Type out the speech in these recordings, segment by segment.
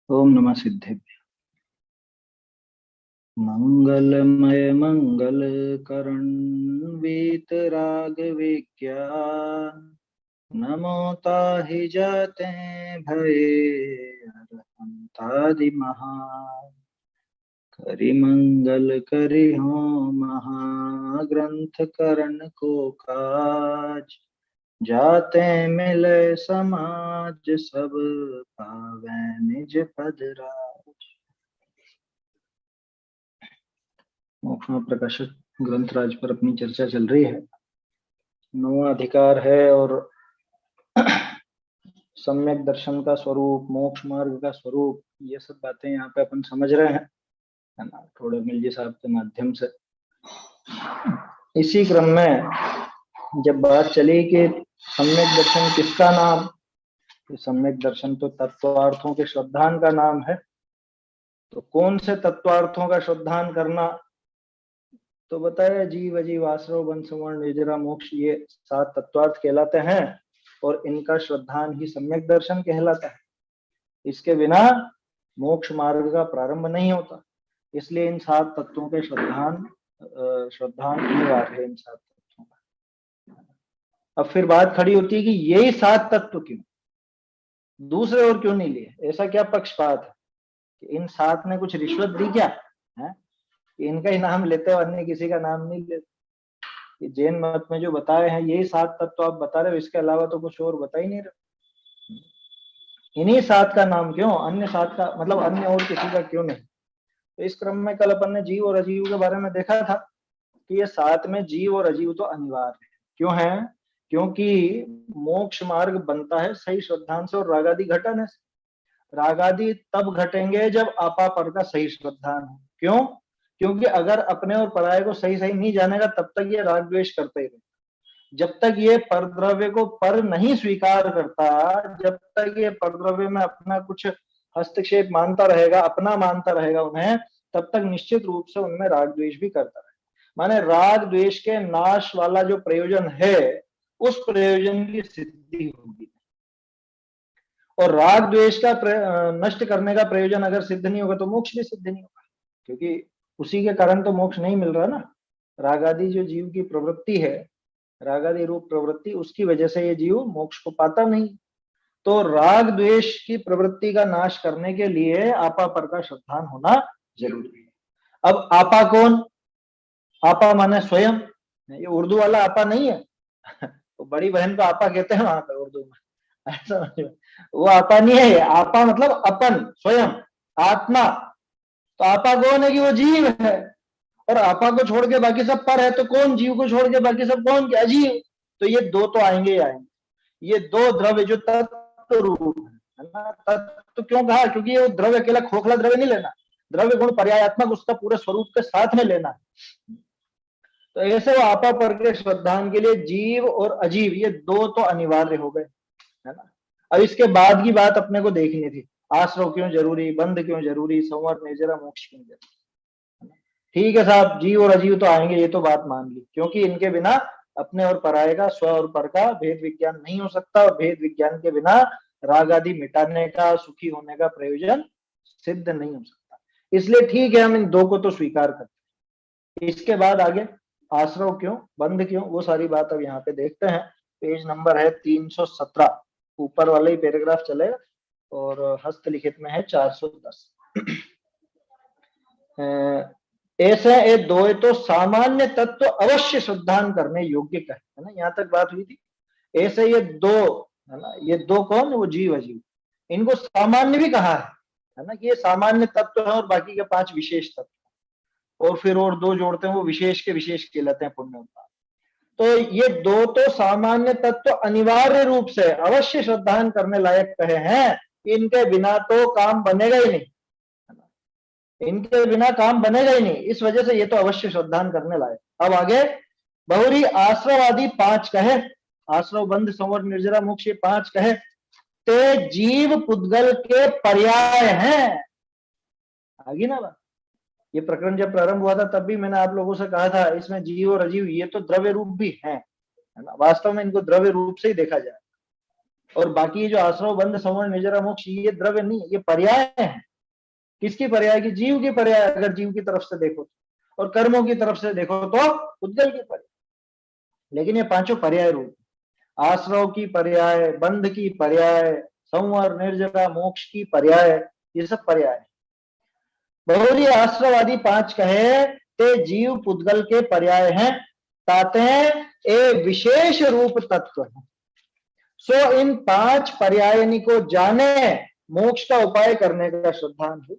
ओम नमः सिद्धेभ्य। मंगलमय मंगल करण वीतराग विज्ञान नमो ताहि जाते भये अरहंतादि महा करि मंगल करि हो महाग्रंथ करण को काज जाते मिले समाज सब पावै निज पद राज। मोक्ष प्रकाशक ग्रंथराज पर अपनी चर्चा चल रही है। 9वां अधिकार है और सम्यक दर्शन का स्वरूप, मोक्ष मार्ग का स्वरूप, ये सब बातें यहाँ पे अपन समझ रहे हैं, है ना, थोड़े मिलजी साहब के माध्यम से। इसी क्रम में जब बात चली कि सम्यक दर्शन किसका नाम, तो सम्यक दर्शन तो तत्वार्थों के श्रद्धान का नाम है। तो कौन से तत्वार्थों का श्रद्धान करना, तो बताया जीव अजीव आश्रव बंध संवरण निजरा मोक्ष, ये 7 तत्वार्थ कहलाते हैं और इनका श्रद्धान ही सम्यक दर्शन कहलाता है। इसके बिना मोक्ष मार्ग का प्रारंभ नहीं होता, इसलिए इन 7 तत्वों के श्रद्धान अनिवार्य है, इन 7 तत्वों का। अब फिर बात खड़ी होती है कि यही 7 तत्व क्यों, दूसरे और क्यों नहीं लिए? ऐसा क्या पक्षपात है कि इन 7 ने कुछ रिश्वत दी क्या है? इनका ही नाम लेते हो, अन्य किसी का नाम नहीं लेते। जैन मत में जो बताए हैं यही 7 तत्व आप बता रहे हो, इसके अलावा तो कुछ और बता ही नहीं रहे। इन्हीं 7 का नाम क्यों, अन्य 7 का मतलब अन्य और किसी का क्यों नहीं? तो इस क्रम में कल अपन ने जीव और अजीव के बारे में देखा था कि ये 7 में जीव और अजीव तो अनिवार्य है। क्यों है? क्योंकि मोक्ष मार्ग बनता है सही श्रद्धान से और रागादि घटन से। रागादि तब घटेंगे जब आपा पर का सही श्रद्धान हो। क्यों? क्योंकि अगर अपने और पराये को सही सही नहीं जानेगा तब तक ये राग द्वेष करते ही रहेगा। जब तक ये परद्रव्य को पर नहीं स्वीकार करता, जब तक ये परद्रव्य में अपना कुछ हस्तक्षेप मानता रहेगा, अपना मानता रहेगा उन्हें, तब तक निश्चित रूप से उनमें राग द्वेष भी करता रहेगा। माने राग द्वेष के नाश वाला जो प्रयोजन है, उस प्रयोजन की सिद्धि होगी। और राग द्वेष का नष्ट करने का प्रयोजन अगर सिद्ध नहीं होगा तो मोक्ष भी सिद्ध नहीं होगा, क्योंकि उसी के कारण तो मोक्ष नहीं मिल रहा ना। रागादि जो जीव की प्रवृत्ति है, रागादि रूप प्रवृत्ति, उसकी वजह से ये जीव मोक्ष को पाता नहीं। तो राग द्वेष की प्रवृत्ति का नाश करने के लिए आपा पर का श्रद्धान होना जरूरी है। अब आपा कौन? आपा माने स्वयं, ये उर्दू वाला आपा नहीं है। तो बड़ी बहन को आपा कहते हैं वहां पर उर्दू में, ऐसा वो आपा नहीं है। आपा मतलब अपन, स्वयं, आत्मा। तो आपा कौन है? कि वो जीव है। और आपा को छोड़ के बाकी सब पर है, तो कौन? जीव को छोड़ के बाकी सब कौन? क्या अजीव। तो ये दो तो आएंगे ही आएंगे। ये दो द्रव्य जो तत्व रूप है ना, तत्व क्यों कहा? क्योंकि ये द्रव्य अकेला खोखला द्रव्य नहीं लेना, द्रव्य गुण पर्यायात्मक उसका पूरे स्वरूप के साथ में लेना है। तो ऐसे वो आपा पर के श्रद्धान के लिए जीव और अजीव ये दो तो अनिवार्य हो गए, है ना। अब इसके बाद की बात अपने को देखनी थी, आश्रव क्यों जरूरी, बंध क्यों जरूरी, संवर निर्जरा मोक्ष क्यों जरूरी। ठीक है साहब, जीव और अजीव तो आएंगे, ये तो बात मान ली, क्योंकि इनके बिना अपने और पराये का, स्व और पर का भेद विज्ञान नहीं हो सकता, और भेद विज्ञान के बिना राग आदि मिटाने का, सुखी होने का प्रयोजन सिद्ध नहीं हो सकता। इसलिए ठीक है, हम इन दो को तो स्वीकार करते हैं। इसके बाद आगे आश्रव क्यों, बंध क्यों, वो सारी बात अब यहाँ पे देखते हैं। पेज नंबर है 317, ऊपर वाले ही पैराग्राफ चलेगा और हस्तलिखित में है 410। ऐसे ये दो तो सामान्य तत्व अवश्य श्रद्धान करने योग्य का है ना, यहाँ तक बात हुई थी। ऐसे ये दो है ना, ये दो कौन? वो जीव अजीव, इनको सामान्य भी कहा है ना, कि ये सामान्य तत्व है और बाकी के 5 विशेष तत्व, और फिर और 2 जोड़ते हैं, वो विशेष के विशेष कहलाते हैं, पुण्य उत्पाद। तो ये दो तो सामान्य तत्व अनिवार्य रूप से अवश्य श्रद्धान करने लायक कहे हैं, इनके बिना तो काम बनेगा ही नहीं, इनके बिना काम बनेगा ही नहीं, इस वजह से ये तो अवश्य श्रद्धान करने लायक। अब आगे बहुरी आश्रव आदि 5 कहे, आश्रव बंध संवर निर्जरा मोक्ष, ये 5 कहे, ते जीव पुद्गल के पर्याय हैं। आगे ना बात, ये प्रकरण जब प्रारंभ हुआ था तब भी मैंने आप लोगों से कहा था, इसमें जीव और अजीव ये तो द्रव्य रूप भी है ना, वास्तव में इनको द्रव्य रूप से ही देखा जाए। और बाकी ये जो आश्रव बंध संवरण निर्जरा मोक्ष ये द्रव्य नहीं है, ये पर्याय है। किसकी पर्याय की? जीव की पर्याय, अगर जीव की तरफ से देखो तो। और कर्मों की तरफ से देखो तो उद्गल की पर्याय। लेकिन ये पांचों पर्याय रूप, आश्रव की पर्याय, बंध की पर्याय, संवर निर्जरा मोक्ष की पर्याय, ये सब पर्याय। बहुरी आश्रव आदि पांच कहे ते जीव पुद्गल के पर्याय हैं, ताते ए विशेष रूप तत्व है। सो इन पांच पर्यायनी को जाने मोक्ष का उपाय करने का श्रद्धान हो।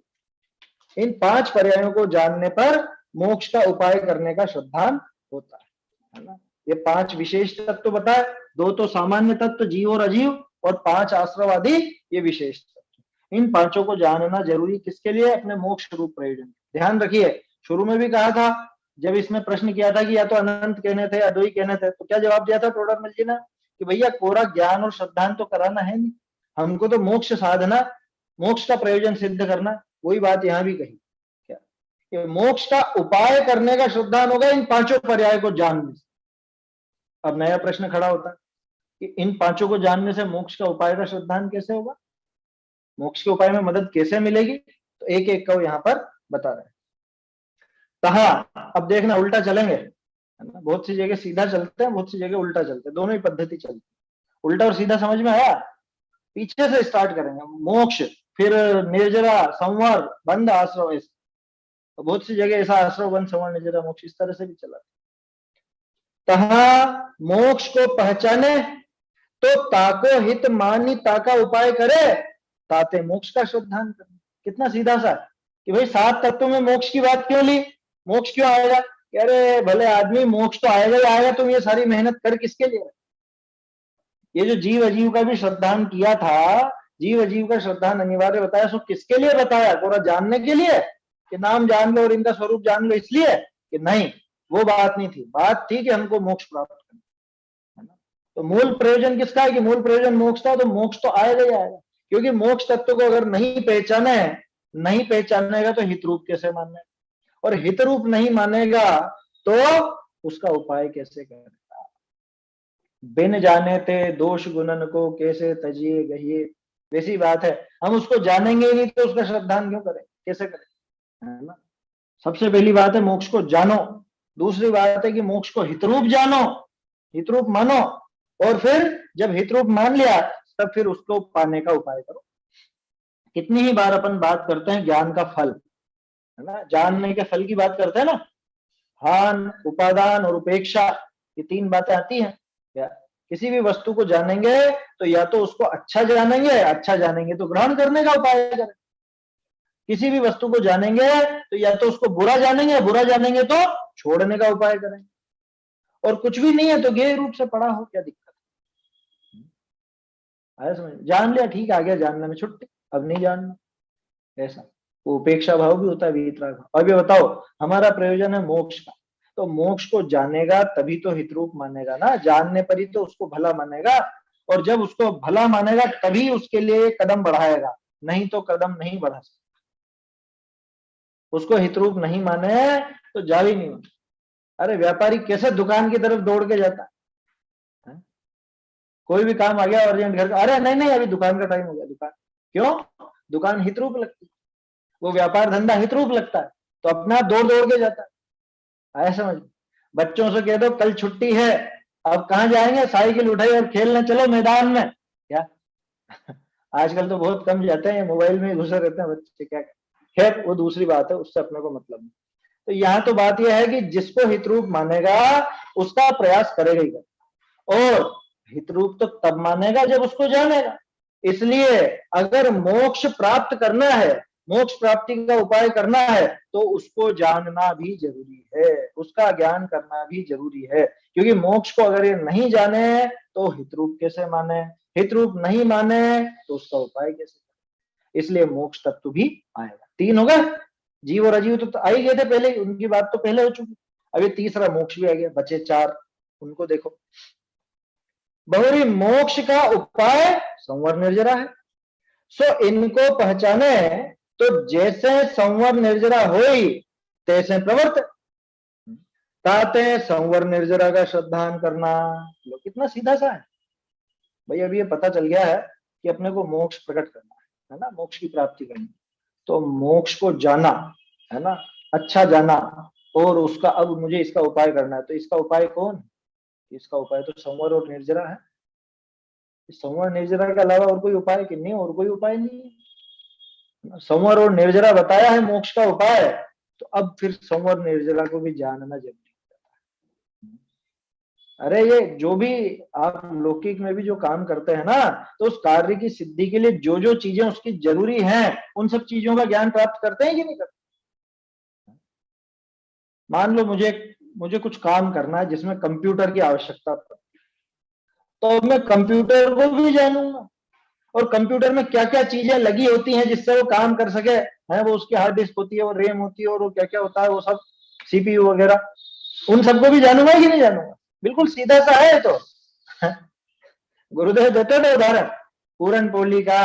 इन पांच पर्यायों को जानने पर मोक्ष का उपाय करने का श्रद्धान होता है ना। ये पांच विशेष तत्व बताए, दो तो सामान्य तत्व जीव और अजीव, और पांच आश्रव आदि ये विशेष तत्व। इन पांचों को जानना जरूरी किसके लिए? अपने मोक्ष रूप प्रयोजन। ध्यान रखिए, शुरू में भी कहा था, जब इसमें प्रश्न किया था कि या तो अनंत कहने थे, अद्वैत कहने थे, तो क्या जवाब दिया था टोडरमल जी ने? कि भैया कोरा ज्ञान और श्रद्धान तो कराना है नहीं, हमको तो मोक्ष साधना, मोक्ष का प्रयोजन सिद्ध करना। वही बात यहां भी कही, क्या कि मोक्ष का उपाय करने का श्रद्धान होगा इन पांचों पर्याय को जानने से। अब नया प्रश्न खड़ा होता है कि इन पांचों को जानने से मोक्ष का उपाय का श्रद्धान कैसे होगा, मोक्ष के उपाय में मदद कैसे मिलेगी? तो एक एक को यहां पर बता रहे हैं। कहा, अब देखना उल्टा चलेंगे, है ना। बहुत सी जगह सीधा चलते हैं, बहुत सी जगह उल्टा चलते हैं, दोनों ही पद्धति चलती है। उल्टा और सीधा समझ में आया? पीछे से स्टार्ट करेंगे, मोक्ष, फिर निर्जरा, संवर, बंध, आश्रव। ऐसे तो बहुत सी जगह ऐसा आश्रव, बंध, संवर, निर्जरा, मोक्ष इस तरह से भी चला। तहा मोक्ष को पहचाने तो ताको हित मानी ताका उपाय करे, ताते मोक्ष का श्रद्धान करे। कितना सीधा सा कि भाई सात तत्वों में मोक्ष की बात क्यों ली? मोक्ष क्यों आएगा? कह रहे भले आदमी, मोक्ष तो आएगा ही आएगा, तुम ये सारी मेहनत कर किसके लिए? ये जो जीव अजीव का भी श्रद्धान किया था, जीव अजीव का श्रद्धान अनिवार्य बताया, सो किसके लिए बताया? पूरा जानने के लिए कि नाम जान लो और इनका स्वरूप जान लो, इसलिए? कि नहीं, वो बात नहीं थी। बात थी कि हमको मोक्ष प्राप्त करना है ना। तो मूल प्रयोजन किसका है? कि मूल प्रयोजन मोक्ष था, तो मोक्ष तो आएगा ही आएगा। क्योंकि मोक्ष तत्व को अगर नहीं पहचाने, नहीं पहचानेगा तो हित रूप कैसे मानना है, और हित रूप नहीं मानेगा तो उसका उपाय कैसे करेगा? बिन जाने ते दोष गुणन को कैसे तजिए गहिए। वैसी बात है, हम उसको जानेंगे नहीं तो उसका श्रद्धान क्यों करें, कैसे करें, है ना। सबसे पहली बात है मोक्ष को जानो, दूसरी बात है कि मोक्ष को हितरूप जानो, हितरूप मानो, और फिर जब हितरूप मान लिया तब फिर उसको पाने का उपाय करो। कितनी ही बार अपन बात करते हैं ज्ञान का फल, है ना, जानने के फल की बात करते हैं ना। हान, उपादान और उपेक्षा, ये तीन बातें आती हैं। क्या किसी भी वस्तु को जानेंगे तो या तो उसको अच्छा जानेंगे, अच्छा जानेंगे तो ग्रहण करने का उपाय करें। किसी भी वस्तु को जानेंगे तो या तो उसको बुरा जानेंगे, बुरा जानेंगे तो छोड़ने का उपाय करें। और कुछ भी नहीं है तो गेय रूप से पड़ा हो, क्या दिक्कत है? समझ, जान लिया ठीक, आ गया जानने में छुट्टी, अब नहीं जानना, ऐसा। वो उपेक्षा भाव भी होता है, वितराग भाव। अब ये बताओ, हमारा प्रयोजन है मोक्ष का, तो मोक्ष को जानेगा तभी तो हितरूप मानेगा ना, जानने पर ही तो उसको भला मानेगा, और जब उसको भला मानेगा तभी उसके लिए कदम बढ़ाएगा, नहीं तो कदम नहीं बढ़ा सकता। उसको हितरूप नहीं माने तो जा ही नहीं होता। अरे व्यापारी कैसे दुकान की तरफ दौड़ के जाता है? कोई भी काम आ गया अर्जेंट घर का, अरे नहीं नहीं अभी दुकान का टाइम हो गया। दुकान क्यों? दुकान हितरूप लगती है, वो व्यापार धंधा हितरूप लगता है, तो अपना दौड़ दौड़ के जाता है। आया समझ? बच्चों से कह दो कल छुट्टी है, अब कहाँ जाएंगे? साइकिल उठाई और खेलने चलो मैदान में। क्या आजकल तो बहुत कम जाते हैं, मोबाइल में घुसे रहते हैं बच्चे। क्या खैर वो दूसरी बात है, उससे अपने को मतलब नहीं। तो यहाँ तो बात यह है कि जिसको हितरूप मानेगा उसका प्रयास करेगा ही, और हितरूप तो तब मानेगा जब उसको जानेगा। इसलिए अगर मोक्ष प्राप्त करना है, मोक्ष प्राप्ति का उपाय करना है, तो उसको जानना भी जरूरी है, उसका ज्ञान करना भी जरूरी है। क्योंकि मोक्ष को अगर ये नहीं जाने तो हितरूप कैसे माने, हितरूप नहीं माने तो उसका उपाय कैसे करें। इसलिए मोक्ष तत्व भी आएगा। तीन होगा, जीव और अजीव तो आ ही गए थे पहले, उनकी बात तो पहले हो चुकी। अब ये तीसरा मोक्ष भी आ गया, बचे चार, उनको देखो। बहुरी मोक्ष का उपाय संवर निर्जरा है, सो इनको पहचाने तो जैसे संवर निर्जरा होई तैसे प्रवर्त, ताते संवर निर्जरा का श्रद्धान करना। लो कितना सीधा सा है, भाई अभी ये पता चल गया है कि अपने को मोक्ष प्रकट करना है ना, मोक्ष की प्राप्ति करनी, तो मोक्ष को जाना है ना, अच्छा जाना, और उसका अब मुझे इसका उपाय करना है, तो इसका उपाय कौन है? इसका उपाय तो संवर और निर्जरा है। संवर निर्जरा के अलावा और कोई उपाय कि नहीं, और कोई उपाय नहीं है। संवर और निर्जरा बताया है मोक्ष का उपाय, तो अब फिर संवर निर्जरा को भी जानना जरूरी है। अरे ये जो भी आप लौकिक में भी जो काम करते हैं ना, तो उस कार्य की सिद्धि के लिए जो जो चीजें उसकी जरूरी हैं, उन सब चीजों का ज्ञान प्राप्त करते हैं कि नहीं करते? मान लो मुझे मुझे कुछ काम करना है जिसमें कंप्यूटर की आवश्यकता पड़ती है, तो मैं कंप्यूटर को भी जानूंगा, और कंप्यूटर में क्या क्या चीजें लगी होती हैं जिससे वो काम कर सके, है वो उसकी हार्ड डिस्क होती है, वो रैम होती है, और वो क्या क्या होता है वो सब, सीपीयू वगैरह, उन सबको भी जानूंगा कि नहीं जानूंगा? बिल्कुल सीधा सा है तो। गुरुदेव देते थे उदाहरण पूरन पोली का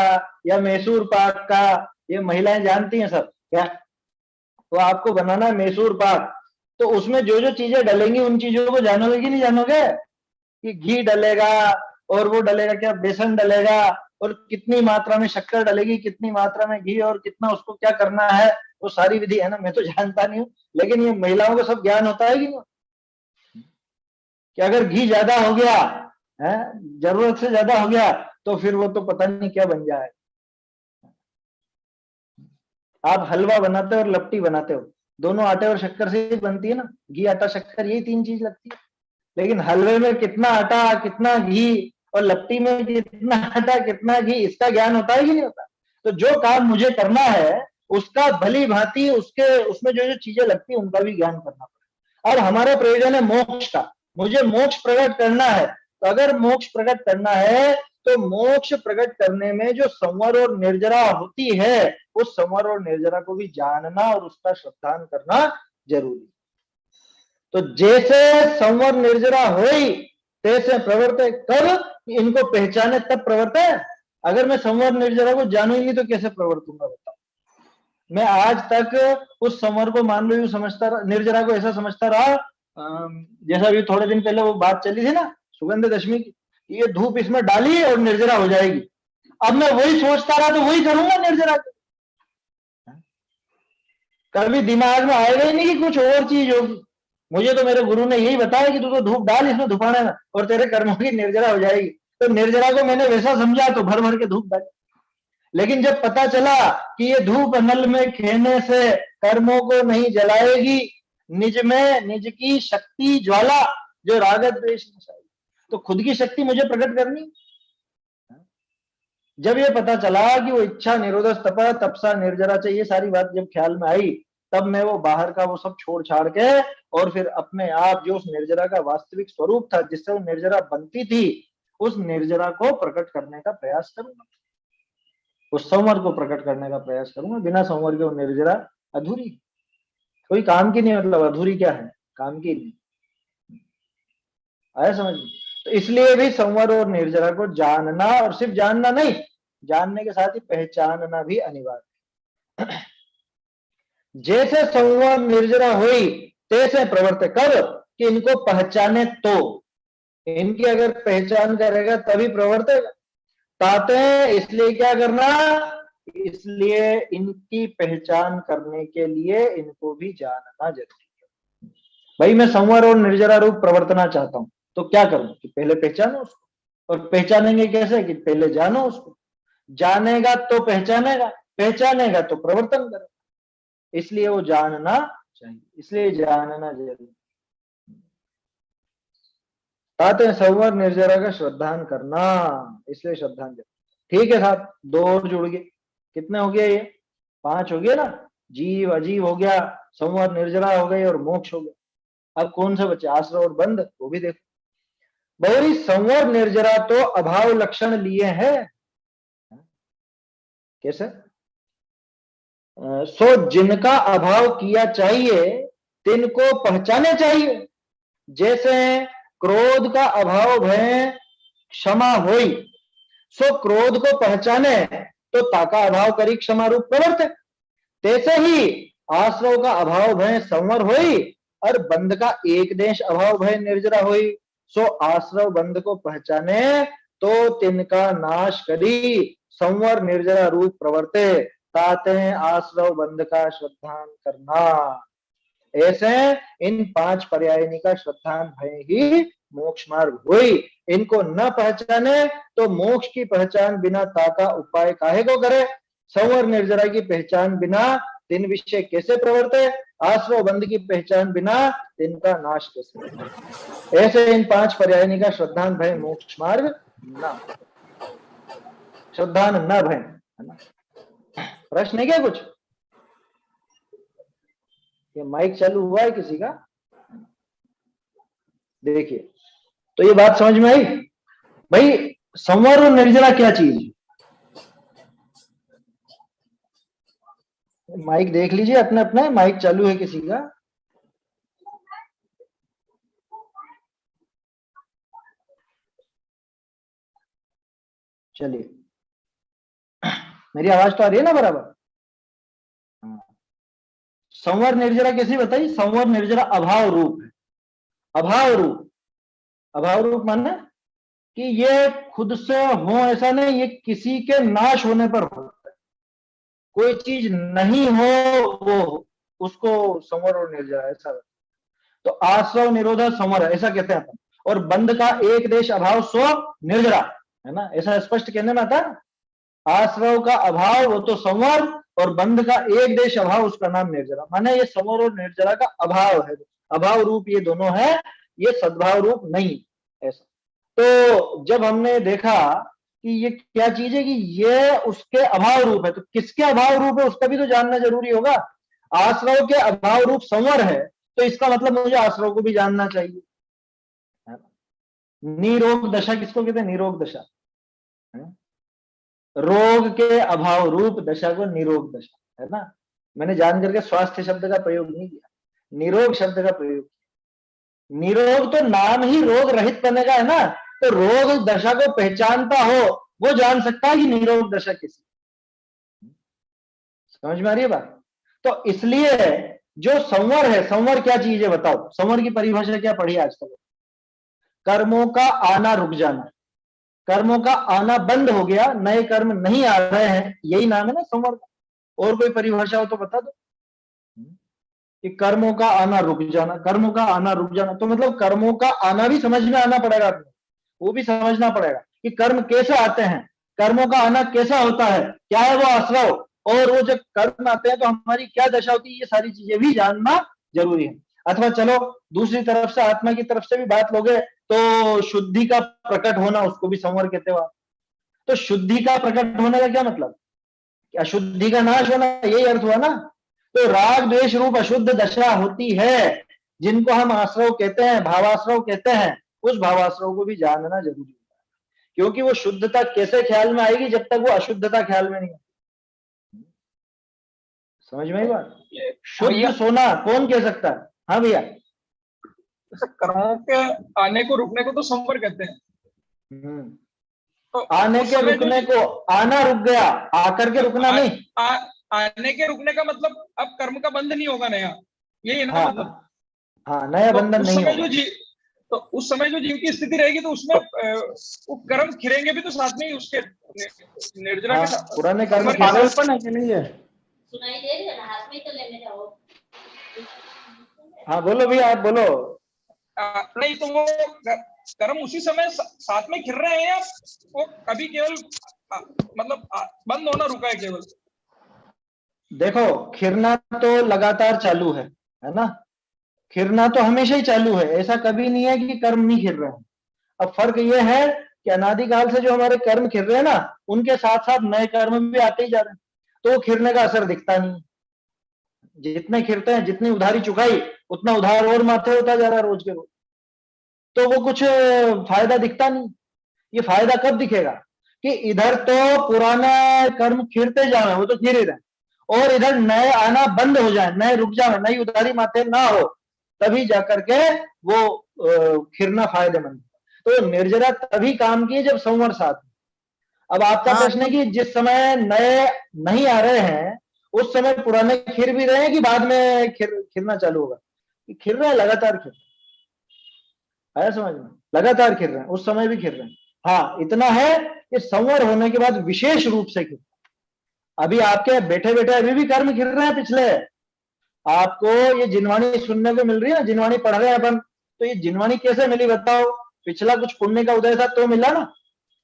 या मैसूर पाक का, ये महिलाएं जानती हैं सब क्या। तो आपको बनाना है मैसूर पाक, तो उसमें जो जो चीजें डलेंगी उन चीजों को जानोगे कि नहीं जानोगे? कि घी डलेगा, और वो डलेगा क्या, बेसन डलेगा, और कितनी मात्रा में शक्कर डलेगी, कितनी मात्रा में घी, और कितना उसको क्या करना है, वो सारी विधि है ना। मैं तो जानता नहीं हूँ, लेकिन ये महिलाओं को सब ज्ञान होता है कि नहीं, कि अगर घी ज्यादा हो गया है, जरूरत से ज्यादा हो गया, तो फिर वो तो पता नहीं क्या बन जाए। आप हलवा बनाते हो और लपटी बनाते हो, दोनों आटे और शक्कर से ही बनती है ना, घी आटा शक्कर, यही तीन चीज लगती है। लेकिन हलवे में कितना आटा कितना घी, और लपटी में कितना आटा कितना घी, इसका ज्ञान होता है कि नहीं होता? तो जो काम मुझे करना है उसका भली भांति उसके उसमें जो जो चीजें लगती है उनका भी ज्ञान करना पड़ेगा। और हमारा प्रयोजन है मोक्ष का, मुझे मोक्ष प्रकट करना है, तो अगर मोक्ष प्रकट करना है तो मोक्ष प्रकट करने में जो संवर और निर्जरा होती है, उस संवर और निर्जरा को भी जानना और उसका श्रद्धान करना जरूरी। तो जैसे संवर निर्जरा होई तैसे प्रवर्ते, कब इनको पहचाने तब प्रवर्ते। अगर मैं संवर निर्जरा को जानू ही नहीं तो कैसे प्रवर्तूंगा बताओ? मैं आज तक उस संवर को मान लो यूं समझता रहा, निर्जरा को ऐसा समझता रहा, जैसा अभी थोड़े दिन पहले वो बात चली थी ना सुगंध दशमी की, ये धूप इसमें डाली और निर्जरा हो जाएगी। अब मैं वही सोचता रहा तो वही करूंगा निर्जरा को। कभी दिमाग में आएगा ही नहीं कि कुछ और चीज होगी। मुझे तो मेरे गुरु ने यही बताया कि तू तो धूप डाल इसमें धुपाना ना, और तेरे कर्मों की निर्जरा हो जाएगी। तो निर्जरा को मैंने वैसा समझा तो भर भर के धूप डाली। लेकिन जब पता चला कि ये धूप नल में खेने से कर्मों को नहीं जलाएगी, निज में निज की शक्ति ज्वाला जो रागत द्वेष नशाएगी, तो खुद की शक्ति मुझे प्रकट करनी। जब ये पता चला कि वो इच्छा निरोधस तपा तपसा निर्जरा चाहिए, सारी बात जब ख्याल में आई, तब मैं वो बाहर का वो सब छोड़ छाड़ के और फिर अपने आप जो उस निर्जरा का वास्तविक स्वरूप था जिससे वो निर्जरा बनती थी, उस निर्जरा को प्रकट करने का प्रयास करूंगा, उस संवर को प्रकट करने का प्रयास करूंगा। बिना संवर के वो निर्जरा अधूरी, कोई काम की नहीं, मतलब अधूरी क्या है, काम की नहीं। आया समझ में? तो इसलिए भी संवर और निर्जरा को जानना, और सिर्फ जानना नहीं, जानने के साथ ही पहचानना भी अनिवार्य है। जैसे संवर निर्जरा हुई तैसे प्रवर्त, कब कि इनको पहचाने तो, इनकी अगर पहचान करेगा तभी प्रवर्तेगा। ताते इसलिए क्या करना, इसलिए इनकी पहचान करने के लिए इनको भी जानना जरूरी है। भाई मैं संवर और निर्जरा रूप प्रवर्तना चाहता हूं, तो क्या करूं कि पहले पहचानो उसको, और पहचानेंगे कैसे कि पहले जानो उसको, जानेगा तो पहचानेगा, पहचानेगा तो प्रवर्तन करेगा। इसलिए वो जानना चाहिए, इसलिए जानना जरूरी। आते हैं संवर निर्जरा का श्रद्धान करना, इसलिए श्रद्धान जरूरी। ठीक है साहब, दो और जुड़ गए, कितने हो गए ये, 5 हो गए ना। जीव अजीव हो गया, संवर निर्जरा हो गई, और मोक्ष हो गया। अब कौन सा बचे, आश्रय और बंध, वो भी देखो। भाई संवर निर्जरा तो अभाव लक्षण लिए हैं, कैसे? सो जिनका अभाव किया चाहिए तिनको पहचाने चाहिए। जैसे क्रोध का अभाव भय क्षमा होई, सो क्रोध को पहचाने तो ताका अभाव करी क्षमा रूप प्रवर्त। तैसे ही आश्रव का अभाव भय संवर होई, और बंध का एक देश अभाव भय निर्जरा होई, सो आश्रव बंध को पहचाने तो तिनका नाश करी संवर निर्जरा रूप प्रवर्ते ताते आश्रव बंध का श्रद्धान करना। ऐसे इन 5 पर्यायनी का श्रद्धान भय ही मोक्ष मार्ग हुई। इनको न पहचाने तो मोक्ष की पहचान बिना ताका उपाय काहे को करे। संवर निर्जरा की पहचान बिना तीन विषय कैसे प्रवर्ते, आश्रव बंध की पहचान बिना तिनका नाश कैसे। ऐसे इन 5 पर्यायनी का श्रद्धान भय मोक्ष मार्ग न, श्रद्धान न भय, है ना। प्रश्न है क्या कुछ? ये माइक चालू हुआ है किसी का? देखिए, तो ये बात समझ में आई भाई। संवर और निर्जरा क्या चीज है? माइक देख लीजिए अपने अपने, माइक चालू है किसी का? चलिए, मेरी आवाज तो आ रही है ना बराबर? संवर निर्जरा कैसी बताइए? संवर निर्जरा अभाव रूप है। अभाव रूप, अभाव रूप माने कि ये खुद से हो ऐसा नहीं, ये किसी के नाश होने पर होता है। कोई चीज नहीं हो वो उसको संवर और निर्जरा ऐसा। तो आश्रव निरोधा संवर ऐसा कहते हैं अपन। और बंध का एक देश अभाव स्व निर्जरा, है ना, ऐसा स्पष्ट कहने में आता है। आश्रव का अभाव वो तो संवर, और बंध का एक देश अभाव उसका नाम निर्जरा। माने ये संवर और निर्जरा का अभाव है, अभाव रूप ये दोनों है, ये सद्भाव रूप नहीं ऐसा। तो जब हमने देखा कि ये क्या चीज है कि ये उसके अभाव रूप है, तो किसके अभाव रूप है उसका भी तो जानना जरूरी होगा। आश्रव के अभाव रूप संवर है, तो इसका मतलब मुझे आश्रव को भी जानना चाहिए। निरोग दशा किसको कहते हैं? निरोग दशा, रोग के अभाव रूप दशा को निरोग दशा, है ना। मैंने जान करके स्वास्थ्य शब्द का प्रयोग नहीं किया, निरोग शब्द का प्रयोग किया। निरोग तो नाम ही रोग रहित करने का है ना, तो रोग दशा को पहचानता हो वो जान सकता है कि निरोग दशा किसी। समझ में आ रही है बात? तो इसलिए जो संवर है, संवर क्या चीज है बताओ? संवर की परिभाषा क्या पढ़ी आज तक? कर्मों का आना रुक जाना, कर्मों का आना बंद हो गया, नए कर्म नहीं आ रहे हैं, यही नाम है ना संवर का। और कोई परिभाषा हो तो बता दो कि कर्मों का आना रुक जाना, कर्मों का आना रुक जाना, तो मतलब कर्मों का आना भी समझ में आना पड़ेगा आपको, वो भी समझना पड़ेगा कि कर्म कैसे आते हैं, कर्मों का आना कैसा होता है, क्या है वो आश्रव, और वो जब कर्म आते हैं तो हमारी क्या दशा होती है, ये सारी चीजें भी जानना जरूरी है। अथवा चलो दूसरी तरफ से आत्मा की तरफ से भी बात लोगे तो शुद्धि का प्रकट होना, उसको भी संवर कहते हो आप। तो शुद्धि का प्रकट होने का क्या मतलब? अशुद्धि का नाश होना, यही अर्थ हुआ ना। तो राग द्वेष रूप अशुद्ध दशा होती है जिनको हम आश्रव कहते हैं, भावाश्रव कहते हैं, उस भावाश्रव को भी जानना जरूरी है। क्योंकि वो शुद्धता कैसे ख्याल में आएगी जब तक वो अशुद्धता ख्याल में नहीं आती। समझ में आई बात? शुद्ध सोना कौन कह सकता है? हाँ भैया। कर्मों के आने को रुकने को तो संवर कहते हैं। तो आने के रुकने को, आना रुक गया, आकर के रुकना नहीं। आने के रुकने का मतलब अब कर्म का बंध नहीं होगा नया, यही ना मतलब। हाँ, नया बंधन नहीं होगा। तो उस समय जो जीव की स्थिति रहेगी तो उसमें वो कर्म खिरेंगे भी तो साथ में ही उसके निर्जरा के साथ। पुराने कर्म है कि नहीं है? सुनाई दे रही है ना, हाथ में तो लेने जाओ। हाँ बोलो भैया, आप बोलो। नहीं तो वो कर्म उसी समय साथ में खिर रहे हैं या वो कभी केवल मतलब बंद होना रुका है केवल? देखो, खिरना तो लगातार चालू है ना, खिरना तो हमेशा ही चालू है, ऐसा कभी नहीं है कि कर्म नहीं खिर रहे हैं। अब फर्क ये है कि अनादिकाल से जो हमारे कर्म खिर रहे हैं ना, उनके साथ साथ नए कर्म भी आते ही जा रहे हैं, तो वो खिरने का असर दिखता नहीं। जितने खिरते हैं, जितनी उधारी चुकाई उतना उधार और माथे होता जा रहा है रोज के रोज, तो वो कुछ फायदा दिखता नहीं। ये फायदा कब दिखेगा कि इधर तो पुराने कर्म खिरते जा रहे हैं, वो तो खिर ही रहे, और इधर नए आना बंद हो जाए, नए रुक जाए, नई उधारी माथे ना हो, तभी जाकर के वो खिरना फायदेमंद। तो निर्जरा तभी काम की जब संवर साथ। अब आपका प्रश्न है कि जिस समय नए नहीं आ रहे हैं उस समय पुराने खिर भी रहे हैं कि बाद में खिरना चालू होगा? खिर रहे हैं, लगातार खिर, आया समझ में? लगातार खिर रहे हैं, उस समय भी खिर रहे हैं। हाँ, इतना है कि संवर होने के बाद विशेष रूप से खिलता। अभी आपके बैठे बैठे अभी भी कर्म खिल रहे हैं पिछले। आपको ये जिनवाणी सुनने को मिल रही है ना, जिनवाणी पढ़ रहे हैं अपन, तो ये जिनवाणी कैसे मिली बताओ? पिछला कुछ पुण्य का उदय था तो मिला ना।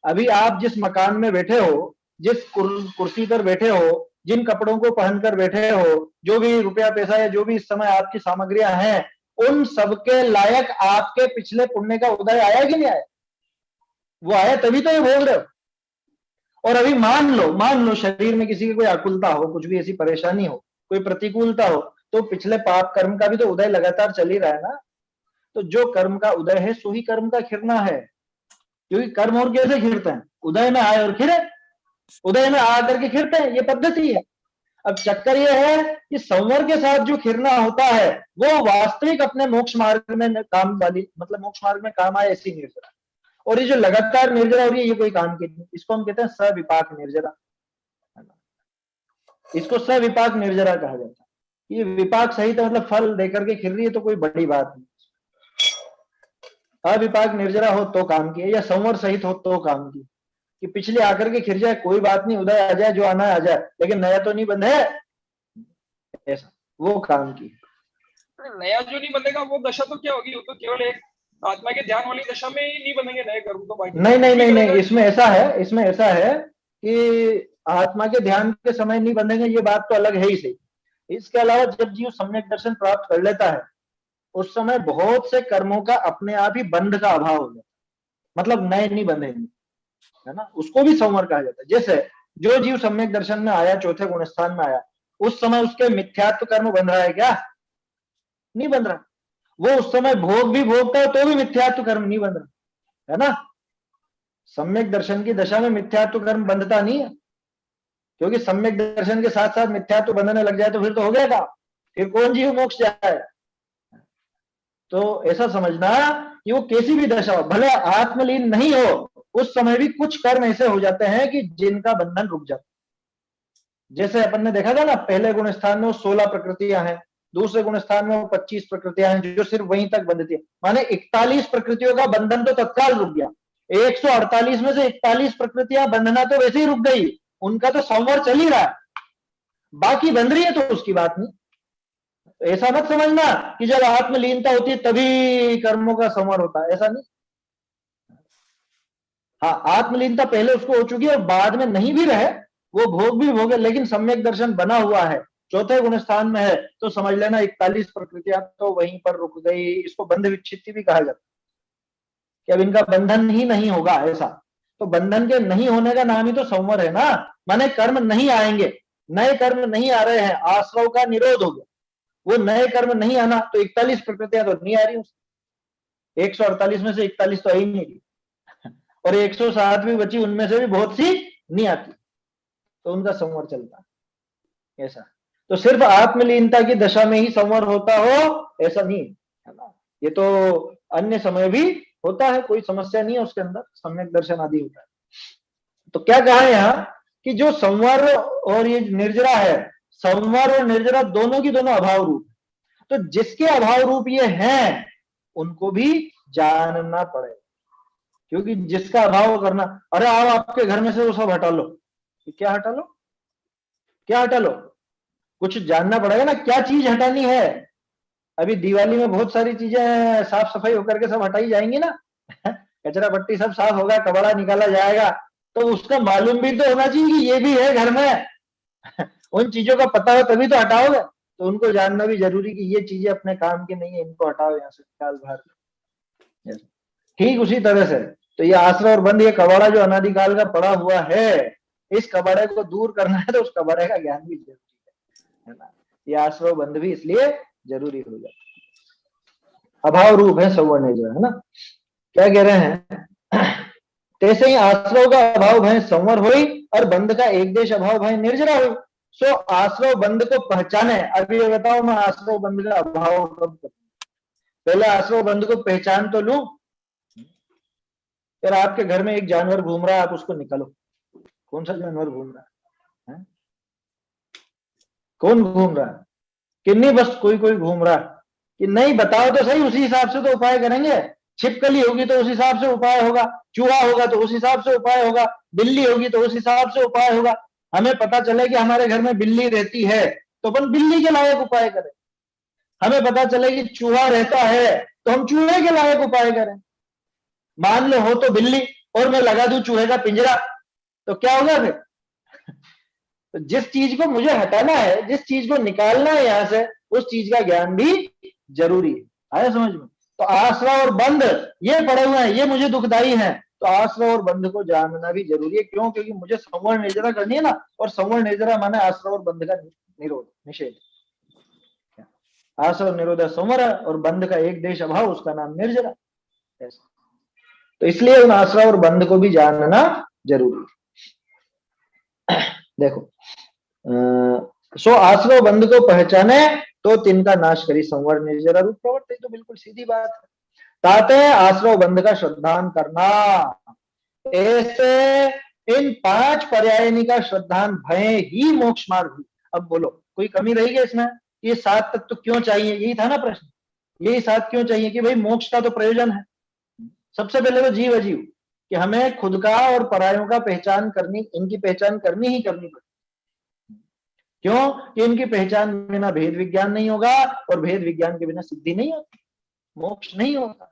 अभी आप जिस मकान में बैठे हो, जिस कुर्सी पर बैठे हो, जिन कपड़ों को पहनकर बैठे हो, जो भी रुपया पैसा या जो भी इस समय आपकी सामग्रियां हैं, उन सबके लायक आपके पिछले पुण्य का उदय आया कि नहीं आया? वो आया तभी तो ये बोल रहे हो। और अभी मान लो शरीर में किसी की कोई आकुलता हो, कुछ भी ऐसी परेशानी हो, कोई प्रतिकूलता हो, तो पिछले पाप कर्म का भी तो उदय लगातार चल ही रहा है ना। तो जो कर्म का उदय है सो ही कर्म का खिरना है। क्योंकि कर्म और कैसे खिरते हैं? उदय में आए और खिरे, उदय में आकर के खिरते हैं, ये पद्धति है। अब चक्कर ये है कि संवर के साथ जो खिरना होता है वो वास्तविक अपने मोक्ष मार्ग में काम वाली, मतलब मोक्ष मार्ग में काम आए ऐसी निर्जरा। और ये जो लगातार निर्जरा हो रही है ये कोई काम की नहीं, इसको हम कहते हैं सविपाक निर्जरा। इसको सविपाक निर्जरा कहा जाता है। ये विपाक सहित मतलब फल देकर के खिल रही है तो कोई बड़ी बात नहीं। अविपाक निर्जरा हो तो काम की है, या संवर सहित हो तो काम की। कि पिछले आकर के खिर जाए कोई बात नहीं, उदय आ जाए, जो आना आ जाए, लेकिन नया तो नहीं बंधे, ऐसा वो काम की। नया जो नहीं बंधेगा वो दशा तो क्या होगी? वो तो केवल एक आत्मा के ध्यान वाली दशा में ही नहीं बनेंगे नए कर्म तो। बाकी नहीं, इसमें ऐसा है कि आत्मा के ध्यान के समय नहीं बंधेंगे, ये बात तो अलग है ही सही। इसके अलावा जब जीव सम्यक दर्शन प्राप्त कर लेता है उस समय बहुत से कर्मों का अपने आप ही बंध का अभाव हो जाता है, मतलब नए नहीं बंधेंगे, है ना। उसको भी संवर कहा जाता है। जैसे जो जीव सम्यक दर्शन में आया, चौथे गुणस्थान में आया, उस समय उसके मिथ्यात्व कर्म बंध रहा है क्या? नहीं बंध रहा। वो उस समय भोग भी भोगता है तो भी मिथ्यात्व कर्म नहीं बंध रहा, है ना। सम्यक दर्शन की दशा में मिथ्यात्व कर्म बंधता नहीं है, क्योंकि सम्यक दर्शन के साथ साथ मिथ्यात्व बंधने लग जाए तो फिर तो हो गया, फिर कौन जीव मोक्ष जाए। तो ऐसा समझना कि वो कैसी भी दशा हो, भले आत्मलीन नहीं हो, उस समय भी कुछ कर्म ऐसे हो जाते हैं कि जिनका बंधन रुक जाता है। जैसे अपन ने देखा था ना, पहले गुण स्थान में वो 16 प्रकृतियां हैं, दूसरे गुण स्थान में वो 25 प्रकृतियां हैं जो सिर्फ वहीं तक बंधती है। माने 41 प्रकृतियों का बंधन तो तत्काल रुक गया। 148 में से 41 प्रकृतियां बंधना तो वैसे ही रुक गई, उनका तो संवर चल ही रहा है, बाकी बंध रही है तो उसकी बात नहीं। ऐसा मत समझना कि जब आत्मलीनता होती है तभी कर्मों का संवर होता है, ऐसा नहीं। हाँ, आत्मलीनता पहले उसको हो चुकी है और बाद में नहीं भी रहे, वो भोग भी भोगे, लेकिन सम्यक दर्शन बना हुआ है, चौथे गुण स्थान में है, तो समझ लेना 41 प्रकृतियां तो वहीं पर रुक गई। इसको बंध विच्छित्ति भी कहा जाता है कि अब इनका बंधन ही नहीं होगा, ऐसा। तो बंधन के नहीं होने का नाम ही तो संवर है ना। माने कर्म नहीं आएंगे, नए कर्म नहीं आ रहे हैं, आश्रव का निरोध हो गया, वो नए कर्म नहीं आना, तो 41 प्रकृतियां तो नहीं आ रही उसकी। 148 में से 41 तो आई नहीं रही, और 107 भी बची, उनमें से भी बहुत सी नहीं आती, तो उनका संवर चलता ऐसा। तो सिर्फ आत्मलीनता की दशा में ही संवर होता हो ऐसा नहीं है ना, ये तो अन्य समय भी होता है, कोई समस्या नहीं है उसके अंदर, सम्यक दर्शन आदि होता है। तो क्या कहा है यहाँ कि जो संवर और ये निर्जरा है, संवर और निर्जरा दोनों की दोनों अभाव रूप, तो जिसके अभाव रूप ये हैं उनको भी जानना पड़ेगा। क्योंकि जिसका अभाव करना, अरे आओ आपके घर में से वो सब हटा लो, क्या हटा लो, क्या हटा लो, कुछ जानना पड़ेगा ना, क्या चीज हटानी है। अभी दिवाली में बहुत सारी चीजें साफ सफाई होकर के सब हटाई जाएंगी ना कचरा पट्टी सब साफ होगा, कबाड़ा निकाला जाएगा, तो उसका मालूम भी तो होना चाहिए कि ये भी है घर में उन चीजों का पता हो तभी तो हटाओगे। तो उनको जानना भी जरूरी कि ये चीजें अपने काम की नहीं है, इनको हटाओ यहाँ से, निकाल बाहर। ठीक उसी तरह से तो ये आश्रय और बंध, ये कबाड़ा जो अनादिकाल का पड़ा हुआ है, इस कबाड़े को दूर करना है तो उस कबाड़े का ज्ञान भी जरूरी है ना। ये आश्रय बंध भी इसलिए जरूरी हो जाता है। अभाव रूप है सवर्ण जो है ना। क्या कह रहे हैं तैसे ही आश्रय का अभाव भय संवर हुई और बंध का एक देश अभाव भय निर्जरा हुई। सो आश्रय बंध को पहचाने। अभी ये बताओ मैं आश्रय बंध का अभाव कब करूं? पहले आश्रय बंध को पहचान तो लूं। यार आपके घर में एक जानवर घूम रहा है, आप उसको निकालो, कौन सा जानवर घूम रहा है? कौन घूम रहा है कि नहीं, बस कोई कोई घूम रहा है कि नहीं, बताओ तो सही, उसी हिसाब से तो उपाय करेंगे। छिपकली होगी तो उस हिसाब से उपाय होगा, चूहा होगा तो उस हिसाब से उपाय होगा, बिल्ली होगी तो उस हिसाब से उपाय होगा। हमें पता चले कि हमारे घर में बिल्ली रहती है तो अपन बिल्ली के लायक उपाय करें, हमें पता चले कि चूहा रहता है तो हम चूहे के लायक उपाय करें। मान लो हो तो बिल्ली और मैं लगा दूं चूहे का पिंजरा, तो क्या होगा फिर? तो जिस चीज को मुझे हटाना है, जिस चीज को निकालना है यहां से, उस चीज का ज्ञान भी जरूरी है। आया समझ में? तो आश्रय और बंध ये पड़े हुए हैं, ये मुझे दुखदाई है, तो आश्रय और बंध को जानना भी जरूरी है। क्यों? क्योंकि मुझे संवरण निर्जरा करनी है ना, और संवरण निर्जरा माने आश्रय और बंध का निरोध, निषेध। आश्रय निरोध संवर और बंध का एक देश अभाव, उसका नाम निर्जरा। तो इसलिए उन आश्रय और बंध को भी जानना जरूरी है। देखो, सो आश्रय बंध को पहचाने तो तिनका नाश करी संवर निर्जरा रूप प्रवृत्ति। तो बिल्कुल सीधी बात है। ताते आश्रय बंध का श्रद्धान करना, ऐसे इन 5 पर्यायनी का श्रद्धान भय ही मोक्ष मार्ग। अब बोलो कोई कमी रही है इसमें? ये 7 तत्व क्यों चाहिए? यही था ना प्रश्न, यही 7 क्यों चाहिए? कि भाई मोक्ष का तो प्रयोजन है। सबसे पहले तो जीव अजीव, कि हमें खुद का और परायों का पहचान करनी, इनकी पहचान करनी ही करनी पड़ेगी। क्यों? कि इनकी पहचान बिना भेद विज्ञान नहीं होगा, और भेद विज्ञान के बिना सिद्धि नहीं होती, मोक्ष नहीं होता।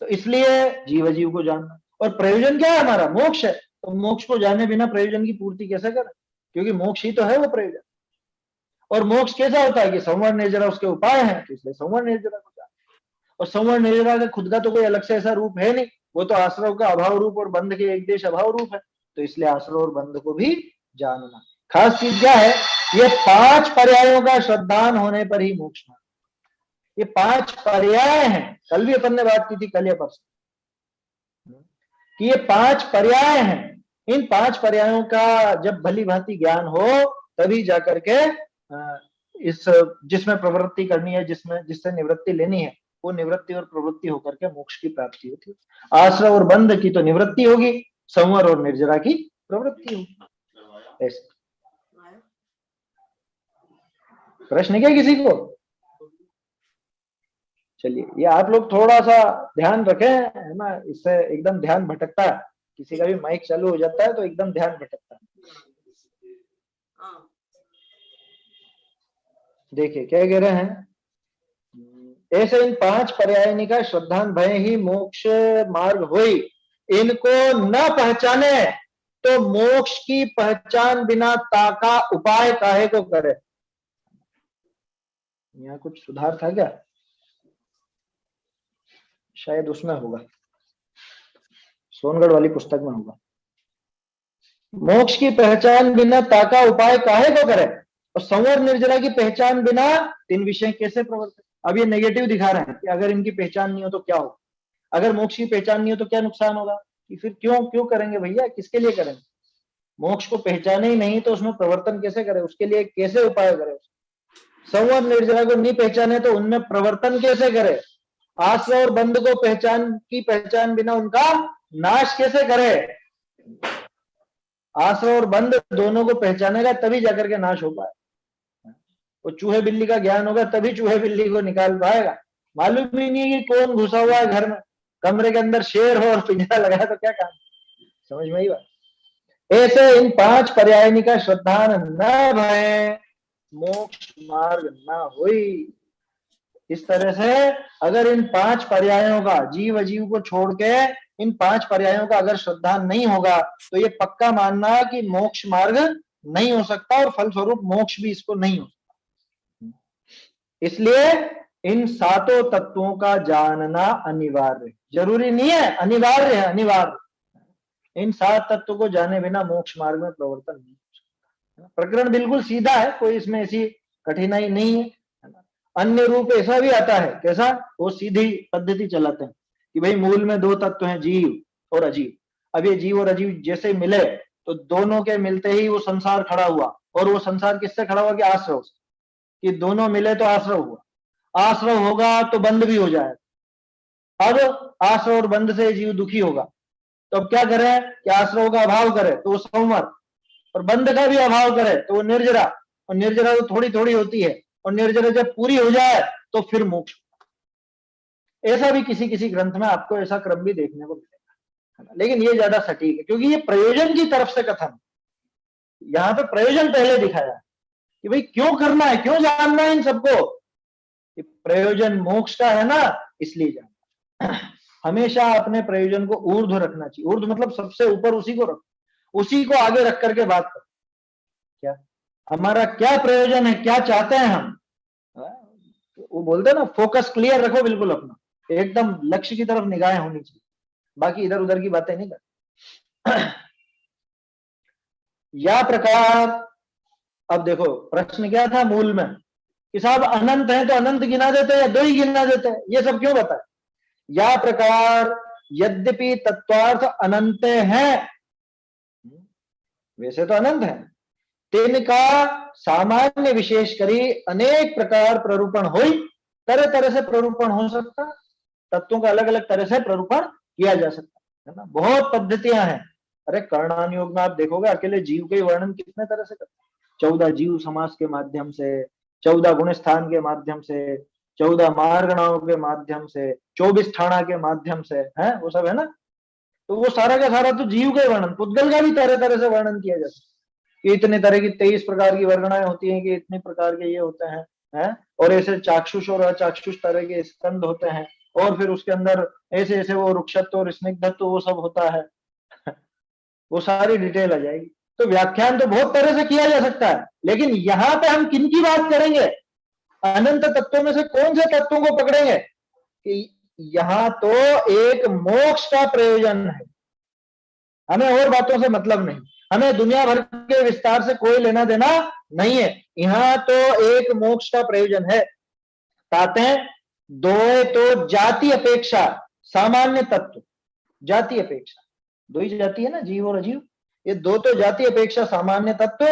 तो इसलिए जीव अजीव को जानना। और प्रयोजन क्या है हमारा? मोक्ष है। तो मोक्ष को जाने बिना प्रयोजन की पूर्ति कैसे करें? क्योंकि मोक्ष ही तो है वो प्रयोजन। और मोक्ष कैसा होता है? कि संवर निर्जरा उसके उपाय हैं, तो इसलिए संवर निर्जरा को जाना। और संवर निर्जरा का खुद का तो कोई अलग से ऐसा रूप है नहीं, वो तो आश्रय का अभाव रूप और बंध के एक देश अभाव रूप है। तो इसलिए आश्रय और बंध को भी जानना। खास चीज क्या है? ये 5 पर्यायों का श्रद्धान होने पर ही मोक्ष मार्ग। ये 5 पर्याय हैं, कल भी अपन ने बात की थी, कल या परसों, कि ये 5 पर्याय हैं। इन 5 पर्यायों का जब भली भांति ज्ञान हो तभी जाकर के इस जिसमें प्रवृत्ति करनी है, जिससे निवृत्ति लेनी है, वो निवृत्ति और प्रवृत्ति होकर के मोक्ष की प्राप्ति होती है। आश्रय और बंध की तो निवृत्ति होगी, संवर और निर्जरा की प्रवृत्ति होगी। ऐसे प्रश्न क्या किसी को? चलिए, ये आप लोग थोड़ा सा ध्यान रखें, है ना, इससे एकदम ध्यान भटकता है। किसी का भी माइक चालू हो जाता है तो एकदम ध्यान भटकता है। देखिए क्या कह रहे हैं? ऐसे इन 5 पर्यायनी का श्रद्धान भय ही मोक्ष मार्ग हुई। इनको न पहचाने तो मोक्ष की पहचान बिना ताका उपाय काहे को करे। यहाँ कुछ सुधार था क्या? शायद उसमें होगा, सोनगढ़ वाली पुस्तक में होगा। मोक्ष की पहचान बिना ताका उपाय काहे को करे, और संवर निर्जरा की पहचान बिना 3 विषय कैसे प्रवर्तित। अब ये नेगेटिव दिखा रहे हैं कि अगर इनकी पहचान नहीं हो तो क्या हो, अगर मोक्ष की पहचान नहीं हो तो क्या नुकसान होगा, कि फिर क्यों करेंगे भैया, किसके लिए करेंगे? मोक्ष को पहचाने ही नहीं तो उसमें प्रवर्तन कैसे करें, उसके लिए कैसे उपाय करें? संवर निर्जरा को नहीं पहचाने तो उनमें प्रवर्तन कैसे करे? आश्रय और बंध को पहचान बिना उनका नाश कैसे करे? आश्रय और बंध दोनों को पहचानेगा तभी जाकर के नाश हो पाए। वो चूहे बिल्ली का ज्ञान होगा तभी चूहे बिल्ली को निकाल पाएगा। मालूम ही नहीं है कि कौन घुसा हुआ है घर में, कमरे के अंदर शेर हो और पिंजरा लगाया तो क्या काम? समझ में आई बात? ऐसे इन 5 पर्यायनी का श्रद्धान न भय मोक्ष मार्ग न हुई। इस तरह से अगर इन 5 पर्यायों का जीव अजीव को छोड़ के इन 5 पर्यायों का अगर श्रद्धा नहीं होगा तो ये पक्का मानना कि मोक्ष मार्ग नहीं हो सकता, और फलस्वरूप मोक्ष भी इसको नहीं हो सकता। इसलिए इन 7 तत्वों का जानना अनिवार्य, जरूरी नहीं है, अनिवार्य है, अनिवार्य। इन 7 तत्वों को जाने बिना मोक्ष मार्ग में प्रवर्तन नहीं हो सकता। प्रकरण बिल्कुल सीधा है, कोई इसमें ऐसी कठिनाई नहीं है। अन्य रूप ऐसा भी आता है, कैसा? वो सीधी पद्धति चलाते हैं कि भाई मूल में 2 तत्व हैं, जीव और अजीव। अब ये जीव और अजीव जैसे मिले तो दोनों के मिलते ही वो संसार खड़ा हुआ, और वो संसार किससे खड़ा हुआ? कि आश्रय से। कि दोनों मिले तो आश्रय हुआ, आश्रय होगा तो बंध भी हो जाएगा। अब आश्रय और बंध से जीव दुखी होगा तो अब क्या करे? कि आश्रय का अभाव करे तो वो संवर, और बंध का भी अभाव करे तो वो निर्जरा, और निर्जरा तो थोड़ी थोड़ी होती है, और निर्जरा जब पूरी हो जाए तो फिर मोक्ष। ऐसा भी किसी किसी ग्रंथ में आपको ऐसा क्रम भी देखने को मिलेगा। लेकिन ये ज्यादा सटीक है क्योंकि ये प्रयोजन की तरफ से कथन, यहाँ पे प्रयोजन पहले दिखाया कि भाई क्यों करना है, क्यों जानना है इन सबको, कि प्रयोजन मोक्ष का है ना, इसलिए जानना। हमेशा अपने प्रयोजन को ऊर्ध्व रखना चाहिए। ऊर्ध्व मतलब सबसे ऊपर, उसी को रखो, उसी को आगे रख करके बात करो। क्या हमारा क्या प्रयोजन है, क्या चाहते हैं हम, वो बोलते हैं ना, फोकस क्लियर रखो बिल्कुल अपना, एकदम लक्ष्य की तरफ निगाहें होनी चाहिए, बाकी इधर उधर की बातें नहीं कर। या प्रकार, अब देखो प्रश्न क्या था मूल में कि साहब अनंत है तो अनंत गिना देते हैं या दो ही गिना देते हैं, ये सब क्यों बताए। या प्रकार यद्यपि तत्वार्थ अनंत है, वैसे तो अनंत है, तिनका सामान्य विशेष करी अनेक प्रकार प्ररूपण हो, तरह तरह से प्ररूपण हो सकता, तत्वों का अलग अलग तरह से प्ररूपण किया जा सकता है ना, बहुत पद्धतियां हैं। अरे कर्णान योग में आप देखोगे अकेले जीव के वर्णन कितने तरह से करते हैं, 14 जीव समास के माध्यम से, 14 गुण स्थान के माध्यम से, 14 मार्गणाओं के माध्यम से, 24 ठाणा के माध्यम से, है वो सब है ना। तो वो सारा का सारा तो जीव के वर्णन, पुद्गल का भी तरह तरह से वर्णन किया जा सकता है कि इतने तरह की 23 प्रकार की वर्गणाएं होती हैं, कि इतने प्रकार के ये होते हैं, है? और ऐसे चाक्षुष और अचाक्षुष तरह के स्कंद होते हैं, और फिर उसके अंदर ऐसे ऐसे वो रुक्षत्व और स्निग्धत्व वो सब होता है। वो सारी डिटेल आ जाएगी। तो व्याख्यान तो बहुत तरह से किया जा सकता है, लेकिन यहाँ पे हम किन की बात करेंगे, अनंत तत्वों में से कौन से तत्वों को पकड़ेंगे, कि यहाँ तो एक मोक्ष का प्रयोजन है, हमें और बातों से मतलब नहीं, हमें दुनिया भर के विस्तार से कोई लेना देना नहीं है, यहाँ तो एक मोक्ष का प्रयोजन है। ताते दो तो जाति अपेक्षा सामान्य तत्व, जाति अपेक्षा दो ही जाति है ना, जीव और अजीव, ये दो तो जाति अपेक्षा सामान्य तत्व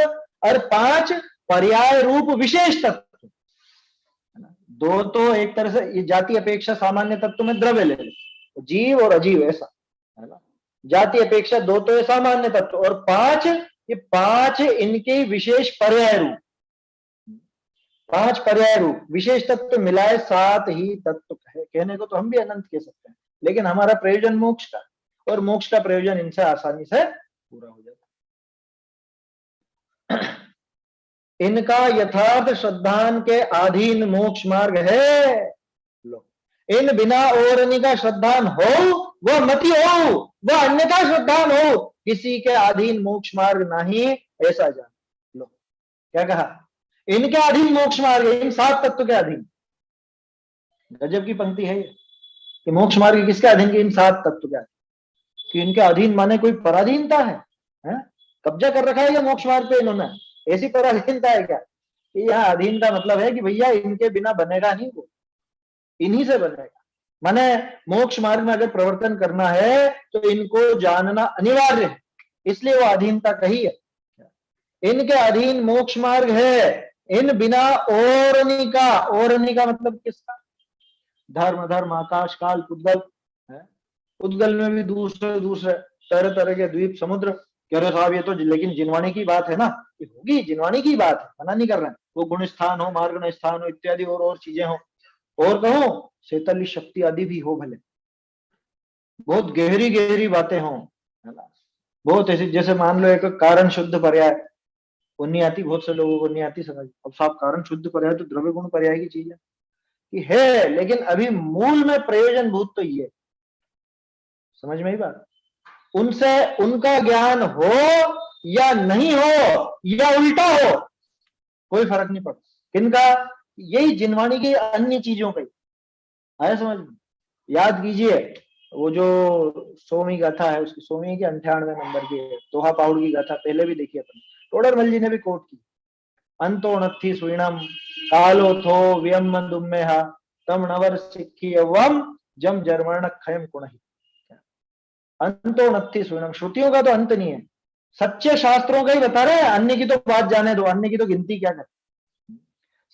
और 5 पर्याय रूप विशेष तत्व। दो तो एक तरह से ये जाति अपेक्षा सामान्य तत्व में द्रव्य ले लो, जीव और अजीव ऐसा है ना, जाति अपेक्षा दो तो सामान्य तत्व और 5 ये 5 इनके विशेष पर्याय रूप, 5 पर्याय रूप विशेष तत्व मिलाए 7 ही तत्व है। कहने को तो हम भी अनंत कह सकते हैं, लेकिन हमारा प्रयोजन मोक्ष का, और मोक्ष का प्रयोजन इनसे आसानी से पूरा हो जाता है। इनका यथार्थ श्रद्धान के अधीन मोक्ष मार्ग है। लो, इन बिना और इनका श्रद्धान हो वह मति हो, वह अन्यथा श्रद्धान हो, किसी के अधीन मोक्ष मार्ग नहीं, ऐसा जान लो। क्या कहा, इनके अधीन मोक्ष मार्ग, इन 7 तत्व के अधीन। गजब की पंक्ति है ये, कि मोक्ष मार्ग किसके अधीन, की इन 7 तत्व के अधीन। कि इनके अधीन माने कोई पराधीनता है? कब्जा कर रखा है क्या मोक्ष मार्ग पे इन्होंने, ऐसी पराधीनता है क्या? कि यहाँ अधीन का मतलब है कि भैया इनके बिना बनेगा नहीं, वो इन्हीं से बनेगा। माने मोक्ष मार्ग में अगर प्रवर्तन करना है तो इनको जानना अनिवार्य है, इसलिए वो अधीनता कही है। इनके अधीन मोक्ष मार्ग है, इन बिना ओरनिका, ओरनिका मतलब किसका, धर्म धर्म आकाश काल पुद्गल है, पुद्गल में भी दूसरे दूसरे तरह तरह के द्वीप समुद्र। कह रहे साहब ये तो लेकिन जिनवाणी की बात है ना, ये होगी जिनवाणी की बात है, मना नहीं कर रहे हैं, वो गुण स्थान हो, मार्गण स्थान हो, इत्यादि और चीजें हो, और कहो शैतल्य शक्ति आदि भी हो, भले बहुत गहरी गहरी बातें हो, है ना, बहुत ऐसी, जैसे मान लो एक कारण शुद्ध पर्याय, वो नहीं आती, बहुत से लोगों को नहीं आती समझ। अब साहब कारण शुद्ध पर्याय तो द्रव्य गुण पर्याय की चीज है, कि है, लेकिन अभी मूल में प्रयोजन भूत तो ये, समझ में ही बात, उनसे उनका ज्ञान हो या नहीं हो या उल्टा हो, कोई फर्क नहीं पड़ता। किनका, यही जिनवाणी की अन्य चीजों का आया समझ में। याद कीजिए वो जो सोमी गाथा है, उसकी सोमी की 98वें नंबर की है, दोहा पाउड़ की गाथा, पहले भी देखी अपन, टोडरमल जी ने भी कोट की, अंतो नत्थी सुइणम कालो थो व्यम दुम्मेहा तम नवर सिक्खी अवम जम जर्मण खयम कुणहि। अंतो नत्थी सुइणम, श्रुतियों का तो अंत नहीं है, सच्चे शास्त्रों का ही बता रहे हैं, अन्य की तो बात जाने दो, अन्य की तो गिनती क्या कर,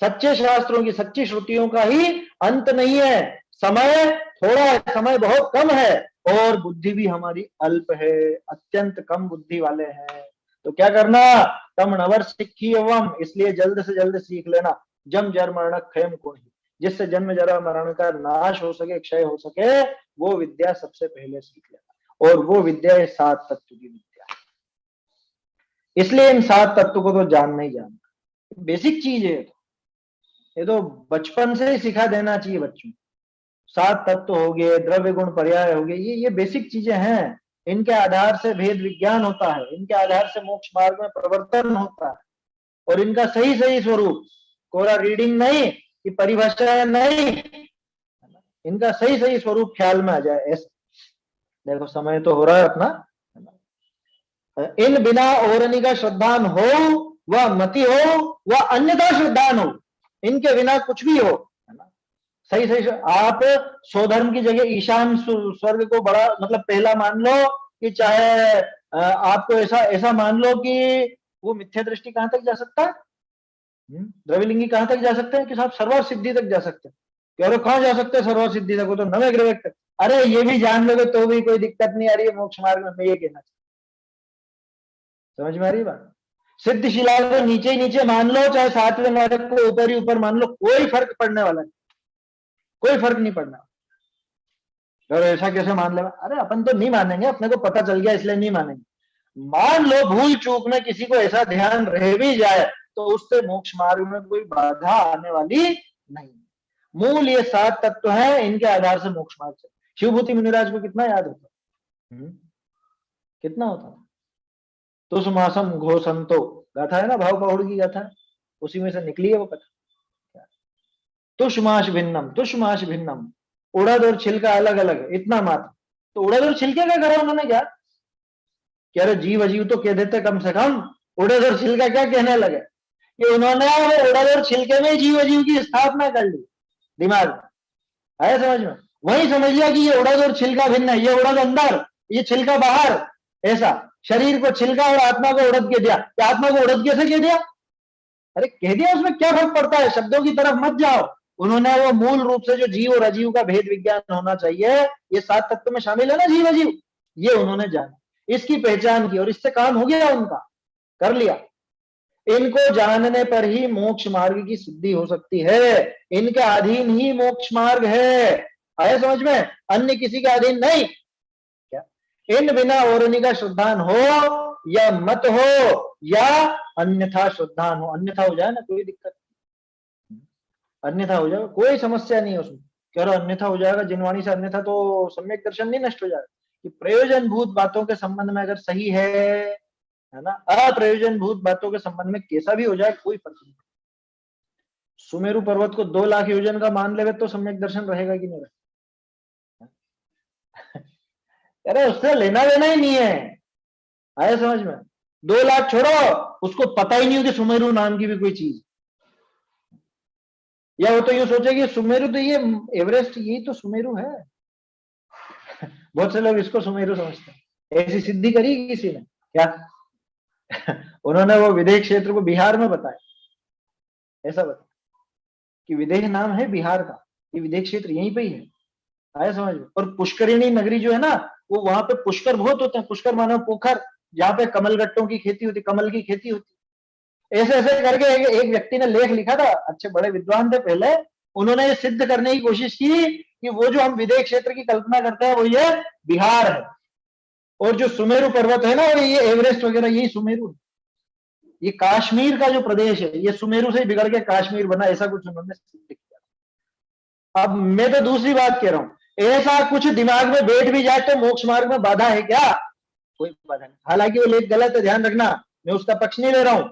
सच्चे शास्त्रों की, सच्ची श्रुतियों का ही अंत नहीं है। समय थोड़ा है, समय बहुत कम है, और बुद्धि भी हमारी अल्प है, अत्यंत कम बुद्धि वाले हैं। तो क्या करना, तम नवर सिक्खी एवं, इसलिए जल्द से जल्द सीख लेना, जम जर मरण क्षयम कुणहि, जिससे जन्म जरा मरण का नाश हो सके, क्षय हो सके, वो विद्या सबसे पहले सीख लेना। और वो विद्या ये 7 तत्व की विद्या है। इसलिए इन 7 तत्व को तो जानना ही जानना, बेसिक चीज है। ये तो बचपन से ही सिखा देना चाहिए बच्चों को। 7 तत्व हो गए, द्रव्य गुण पर्याय हो गए, ये बेसिक चीजें हैं। इनके आधार से भेद विज्ञान होता है, इनके आधार से मोक्ष मार्ग में प्रवर्तन होता है, और इनका सही सही स्वरूप, कोरा रीडिंग नहीं कि परिभाषा नहीं, इनका सही सही स्वरूप ख्याल में आ जाए ऐसा। देखो समय तो हो रहा है अपना। इन बिना औरनी का श्रद्धान हो, वह मति हो, वह अन्यथा श्रद्धान हो, इनके बिना कुछ भी हो, है ना। सही सही आप स्वधर्म की जगह ईशान स्वर्ग को बड़ा मतलब पहला मान लो, कि चाहे आपको ऐसा मान लो कि वो मिथ्या दृष्टि कहां तक जा सकता है, द्रव्यलिंगी कहां तक जा सकते हैं कि साहब सर्व सिद्धि तक जा सकते हैं। कह कहां जा सकते हैं सर्व सिद्धि तक, वो तो नवे ग्रह तक। अरे ये भी जान लोगे तो भी कोई दिक्कत नहीं आ रही है मोक्ष मार्ग में, मैं ये कहना समझ में आ रही बात। सिद्ध शिला को नीचे ही नीचे मान लो, चाहे 7वें नरक को ऊपर ही ऊपर मान लो, कोई फर्क पड़ने वाला नहीं, कोई फर्क नहीं पड़ना। और ऐसा कैसे मान लेगा, अरे अपन तो नहीं मानेंगे, अपने को पता चल गया इसलिए नहीं मानेंगे। मान लो भूल चूक में किसी को ऐसा ध्यान रह भी जाए तो उससे मोक्ष मार्ग में कोई बाधा आने वाली नहीं। मूल ये 7 तत्व हैं, इनके आधार से मोक्ष मार्ग से। शिवभूति मुनिराज को कितना याद होता, कितना होता, तुष्मासम घोषंतो गाथा है ना, भाव पहुड़ की गाथा, उसी में से निकली है वो कथा। तुष्माश भिन्नम, तुष्माश भिन्नम, उड़द और छिलका अलग अलग है, इतना मात्र। तो उड़द और छिलके का करा उन्होंने क्या, कह रहे जीव अजीव तो कह देते कम से कम, उड़द और छिलका क्या कहने लगे, कि उन्होंने वो उड़द और छिलके में जीव अजीव की स्थापना कर ली दिमाग में, आया समझ में। वही समझ लिया कि ये उड़द और छिलका भिन्न है, ये उड़द अंदर ये छिलका बाहर, ऐसा। शरीर को छिलका और आत्मा को उड़द कह दिया, क्या आत्मा को उड़द कैसे कह दिया, अरे कह दिया, उसमें क्या फर्क पड़ता है, शब्दों की तरफ मत जाओ। उन्होंने वो मूल रूप से जो जीव और अजीव का भेद विज्ञान होना चाहिए, ये 7 तत्व में शामिल है ना जीव अजीव, ये उन्होंने जाना, इसकी पहचान की, और इससे काम हो गया उनका, कर लिया। इनको जानने पर ही मोक्ष मार्ग की सिद्धि हो सकती है, इनके अधीन ही मोक्ष मार्ग है, आया समझ में, अन्य किसी के अधीन नहीं। क्या इन बिना औरनी का श्रद्धान हो या मत हो या अन्यथा श्रद्धान हो, अन्यथा हो जाए ना कोई दिक्कत, अन्यथा हो जाएगा कोई समस्या नहीं है उसमें। कह रहा अन्यथा हो जाएगा जिनवाणी से, अन्यथा तो सम्यक दर्शन नहीं नष्ट हो जाएगा, कि प्रयोजन भूत बातों के संबंध में अगर सही है ना, अप्रयोजन भूत बातों के संबंध में कैसा भी हो जाए कोई फर्क नहीं। सुमेरु पर्वत को 2 लाख योजन का मान लेवे तो सम्यक दर्शन रहेगा कि नहीं रहेगा, अरे उससे लेना देना ही नहीं है, आया समझ में। 2 लाख छोड़ो, उसको पता ही नहीं हो कि सुमेरु नाम की भी कोई चीज, या वो तो यूं सोचे कि सुमेरु तो ये एवरेस्ट यही तो सुमेरु है। बहुत से लोग इसको सुमेरु समझते हैं। ऐसी सिद्धि करी किसी ने क्या? उन्होंने वो विदेह क्षेत्र को बिहार में बताया, ऐसा बताया कि विदेह नाम है बिहार का, ये विदेह क्षेत्र यहीं पे ही है, आया समझ में। और पुष्करिणी नगरी जो है ना, वो वहां पे पुष्कर बहुत होते हैं, पुष्कर मानो पोखर, जहाँ पे कमलगट्टों की खेती होती, कमल की खेती होती। ऐसे ऐसे करके एक व्यक्ति ने लेख लिखा था, अच्छे बड़े विद्वान थे पहले, उन्होंने ये सिद्ध करने की कोशिश की कि वो जो हम विदेह क्षेत्र की कल्पना करते हैं वो ये बिहार है, और जो सुमेरु पर्वत है ना, और ये एवरेस्ट वगैरह यही सुमेरु है। ये कश्मीर का जो प्रदेश है ये सुमेरु से बिगड़ के कश्मीर बना, ऐसा कुछ उन्होंने सिद्ध किया। अब मैं तो दूसरी बात कह रहा हूं, ऐसा कुछ दिमाग में बैठ भी जाए तो मोक्ष मार्ग में बाधा है क्या? कोई बाधा नहीं। हालांकि वो लेख गलत है, ध्यान रखना, मैं उसका पक्ष नहीं ले रहा हूं।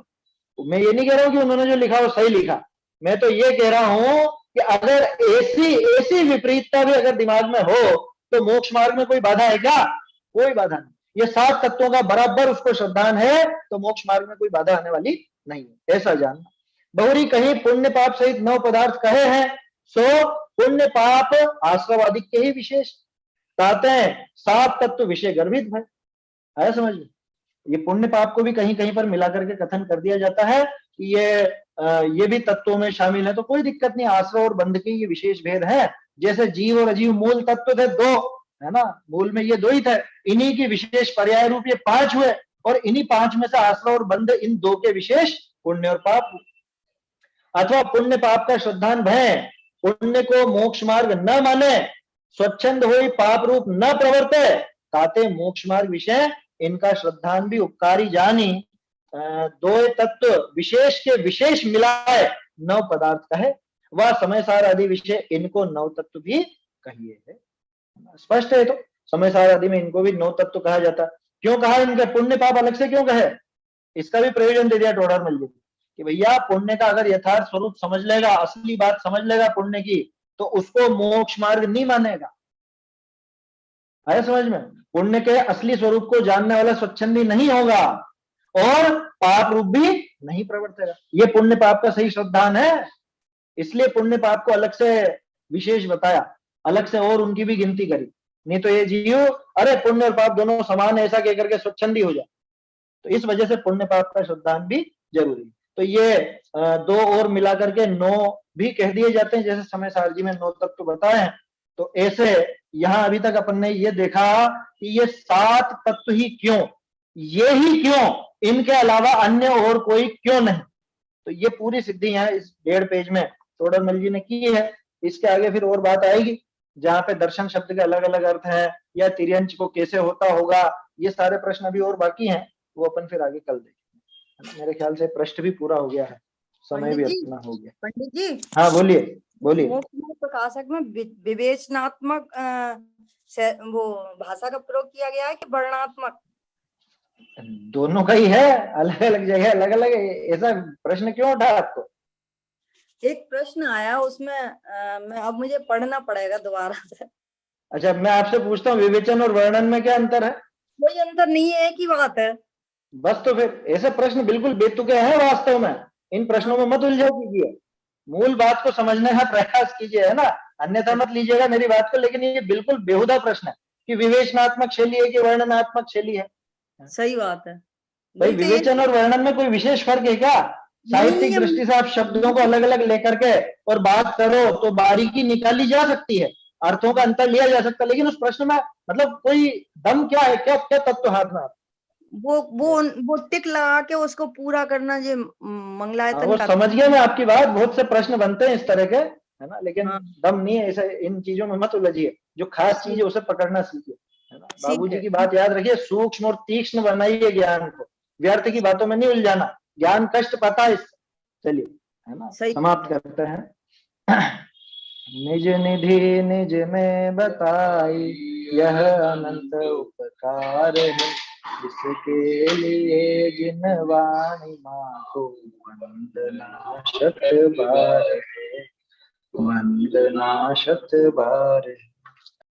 मैं ये नहीं कह रहा हूं कि उन्होंने जो लिखा वो सही लिखा, मैं तो ये कह रहा हूं कि अगर ऐसी विपरीतता भी अगर दिमाग में हो तो मोक्ष मार्ग में कोई बाधा है क्या? कोई बाधा नहीं। ये 7 तत्वों का बराबर उसको श्रद्धान है तो मोक्ष मार्ग में कोई बाधा आने वाली नहीं है, ऐसा जानना। बहुरी कहीं पुण्य पाप सहित 9 पदार्थ कहे हैं, सो पुण्य पाप आश्रवादी के ही विशेष कहते हैं, 7 तत्व विषय गर्भित है, आया समझ में। ये पुण्य पाप को भी कहीं कहीं पर मिला करके कथन कर दिया जाता है कि ये भी तत्वों में शामिल है, तो कोई दिक्कत नहीं। आश्रय और बंध के ये विशेष भेद है, जैसे जीव और अजीव मूल तत्व थे 2, है ना, मूल में ये 2 ही थे, इन्हीं की विशेष पर्याय रूप ये 5 हुए, और इन्हीं 5 में से आश्रय और बंध इन 2 के विशेष पुण्य और पाप। अथवा पुण्य पाप का श्रद्धान भय, पुण्य को मोक्ष मार्ग न माने, स्वच्छंद हो पाप रूप न प्रवर्ते, ताते मोक्ष मार्ग विषय इनका श्रद्धान भी उपकारी जानी, दो तत्व विशेष के विशेष मिलाए नव पदार्थ कहे, वह समय सार आदि विषय इनको नव तत्व भी कहिए है। स्पष्ट है। तो समय सार आदि में इनको भी नव तत्व कहा जाता। क्यों कहा इनके पुण्य पाप अलग से क्यों कहे? इसका भी प्रयोजन दे दिया टोडर मल जी कि भैया पुण्य का अगर यथार्थ स्वरूप समझ लेगा, असली बात समझ लेगा पुण्य की, तो उसको मोक्ष मार्ग नहीं मानेगा। आया समझ में? पुण्य के असली स्वरूप को जानने वाला स्वच्छंदी नहीं होगा और पाप रूप भी नहीं प्रवर्तेगा। ये पुण्य पाप का सही श्रद्धान है, इसलिए पुण्य पाप को अलग से विशेष बताया, अलग से और उनकी भी गिनती करी। नहीं तो ये जीव अरे पुण्य और पाप दोनों समान है ऐसा कह करके स्वच्छंदी हो जाए। तो इस वजह से पुण्य पाप का श्रद्धान भी जरूरी। तो ये दो और मिला करके 9 भी कह दिए जाते हैं, जैसे समय सार जी में 9 तत्व बताए हैं। तो ऐसे यहां अभी तक अपन ने ये देखा कि ये 7 तत्व ही क्यों, ये ही क्यों, इनके अलावा अन्य और कोई क्यों नहीं। तो ये पूरी सिद्धि यहाँ इस 1.5 पेज में तोडरमल जी ने की है। इसके आगे फिर और बात आएगी जहां पे दर्शन शब्द के अलग अलग अर्थ है या तिर्यंच को कैसे होता होगा, ये सारे प्रश्न अभी और बाकी हैं, वो अपन फिर आगे कल देखेंगे। मेरे ख्याल से प्रश्न भी पूरा हो गया है, समय भी अपना हो गया। पंडित जी, हाँ बोलिए बोलिए। प्रकाशक में विवेचनात्मक वो भाषा का प्रयोग किया गया है कि वर्णनात्मक? दोनों का ही है, अलग अलग जगह अलग अलग। ऐसा प्रश्न क्यों उठा आपको? एक प्रश्न आया उसमें मैं अब मुझे पढ़ना पड़ेगा दोबारा से। अच्छा मैं आपसे पूछता हूँ विवेचन और वर्णन में क्या अंतर है? कोई अंतर नहीं है, एक ही बात है। बस तो फिर ऐसे प्रश्न बिल्कुल बेतुके हैं वास्तव में, इन प्रश्नों में मत उलझा कीजिए, मूल बात को समझने का प्रयास कीजिए, है ना, अन्यथा मत लीजिएगा मेरी बात को। लेकिन ये बिल्कुल बेहुदा प्रश्न है कि विवेचनात्मक शैली है कि वर्णनात्मक शैली है। सही बात है भाई विवेचन और वर्णन में कोई विशेष फर्क है क्या? साहित्यिक दृष्टि से आप शब्दों को अलग अलग लेकर के और बात करो तो बारीकी निकाली जा सकती है, अर्थों का अंतर लिया जा सकता है, लेकिन उस प्रश्न में मतलब कोई दम क्या है, क्या क्या तत्व हाथ में? वो टिक लगा के उसको पूरा करना, ये मंगलायतन वो समझ गया मैं आपकी बात। बहुत से प्रश्न बनते हैं इस तरह के, है ना, लेकिन दम नहीं है ऐसे, इन चीजों में मत उलझिए। जो खास चीज है उसे पकड़ना सीखिए, है ना। बाबूजी की बात याद रखिए, सूक्ष्म और तीक्ष्ण बनाइए ज्ञान को, व्यर्थ की बातों में नहीं उलझाना, ज्ञान कष्ट पाता है इससे। चलिए, है ना, समाप्त करते हैं। निज निधि निज में बताई यह अनंत उपकार है, इसके लिए जिन वाणी माँ को वंदना शत बार है, वंदना शत बार है।